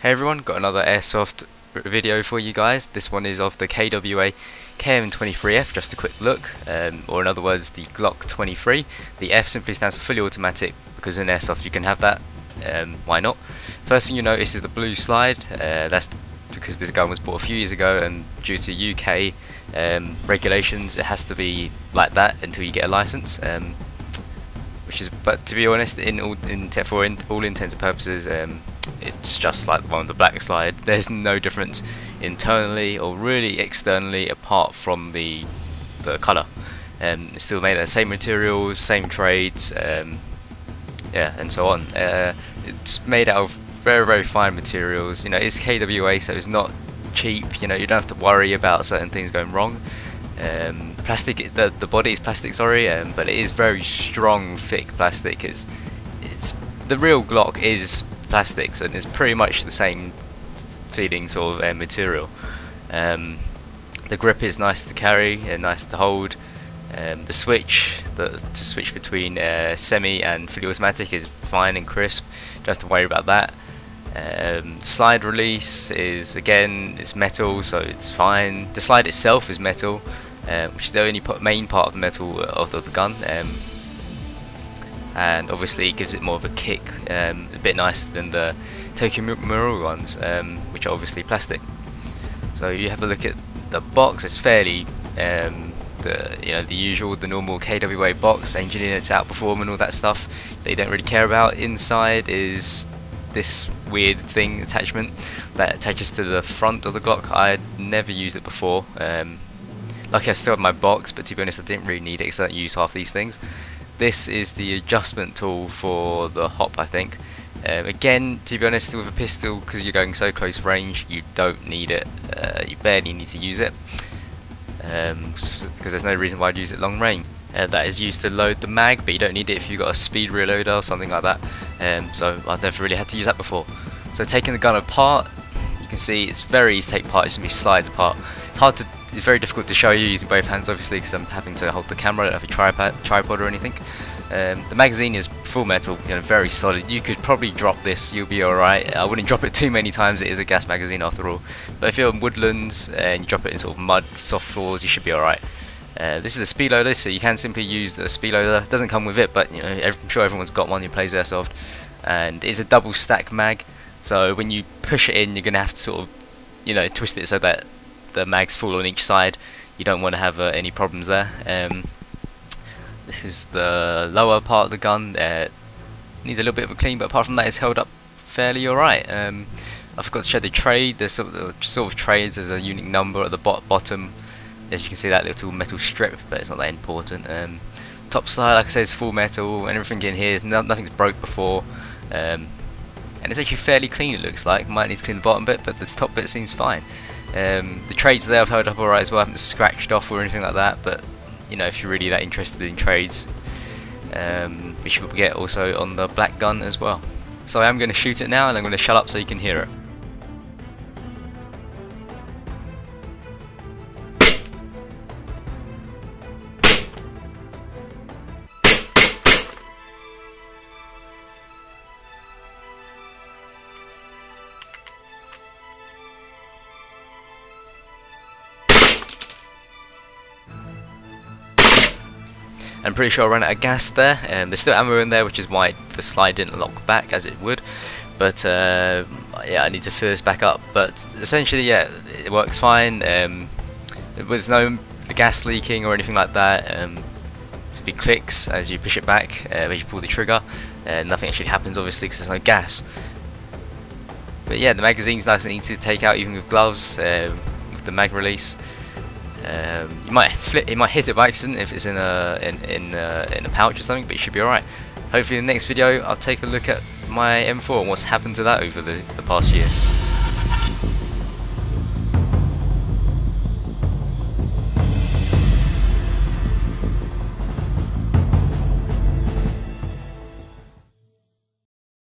Hey everyone, got another airsoft video for you guys. This one is of the KM23F, just a quick look, or in other words the Glock 23. The F simply stands for fully automatic because in airsoft you can have that, why not? First thing you notice is the blue slide. That's because this gun was bought a few years ago, and due to UK regulations it has to be like that until you get a license. But to be honest, for all intents and purposes, it's just like the one with the black slide. There's no difference internally or really externally apart from the colour. It's still made out of the same materials, same trades, yeah, and so on. It's made out of very fine materials. You know, it's KWA, so it's not cheap. You know, you don't have to worry about certain things going wrong. The body is plastic, sorry, but it is very strong, thick plastic. It's the real Glock is plastics, and it's pretty much the same feeling sort of material. The grip is nice to carry and nice to hold. The switch to switch between semi and fully automatic is fine and crisp. Don't have to worry about that. Slide release is, again, it's metal, so it's fine. The slide itself is metal, which is the only main part of the metal of the gun, and obviously it gives it more of a kick, a bit nicer than the Tokyo Mirror ones, which are obviously plastic. So you have a look at the box. It's fairly the usual, the normal KWA box, engineered to outperform and all that stuff that you don't really care about. Inside is this weird thing attachment that attaches to the front of the Glock. I'd never used it before. Lucky I still have my box, but to be honest I didn't really need it because I don't use half these things. This is the adjustment tool for the hop, I think. Again, to be honest, with a pistol, because you're going so close range, you don't need it. You barely need to use it, because there's no reason why I'd use it long range. That is used to load the mag, but you don't need it if you've got a speed reloader or something like that. So I've never really had to use that before. So taking the gun apart, you can see it's very easy to take apart. It simply slides apart. It's very difficult to show you using both hands, obviously, because I'm having to hold the camera. I don't have a tripod or anything. The magazine is full metal, very solid. You could probably drop this, you'll be alright. I wouldn't drop it too many times, it is a gas magazine after all. But if you're in woodlands and you drop it in sort of mud, soft floors, you should be alright. This is the speed loader, so you can simply use the speed loader. It doesn't come with it, but I'm sure everyone's got one who plays airsoft. And it's a double stack mag, so when you push it in, you're going to have to sort of, twist it so that the mag's full on each side. You don't want to have any problems there. This is the lower part of the gun. Needs a little bit of a clean, but apart from that, it's held up fairly alright. I forgot to show the trade. There's sort of trades. There's a unique number at the bottom. As you can see, that little metal strip, but it's not that important. Top side, like I say, is full metal, and everything in here is nothing's broke before. And it's actually fairly clean, it looks like. Might need to clean the bottom bit, but the top bit seems fine. The trades there I've held up alright as well. I haven't scratched off or anything like that, but if you're really that interested in trades, which you will get also on the black gun as well. So I am going to shoot it now, and I'm going to shut up so you can hear it. I'm pretty sure I ran out of gas there. There's still ammo in there, which is why the slide didn't lock back as it would. But yeah, I need to fill this back up. But essentially, yeah, it works fine. There was no gas leaking or anything like that. So it clicks as you push it back, as you pull the trigger. Nothing actually happens, obviously, because there's no gas. But yeah, the magazine's nice and easy to take out, even with gloves, with the mag release. You might hit it by accident if it's in a pouch or something, but it should be alright. Hopefully in the next video I'll take a look at my M4 and what's happened to that over the past year.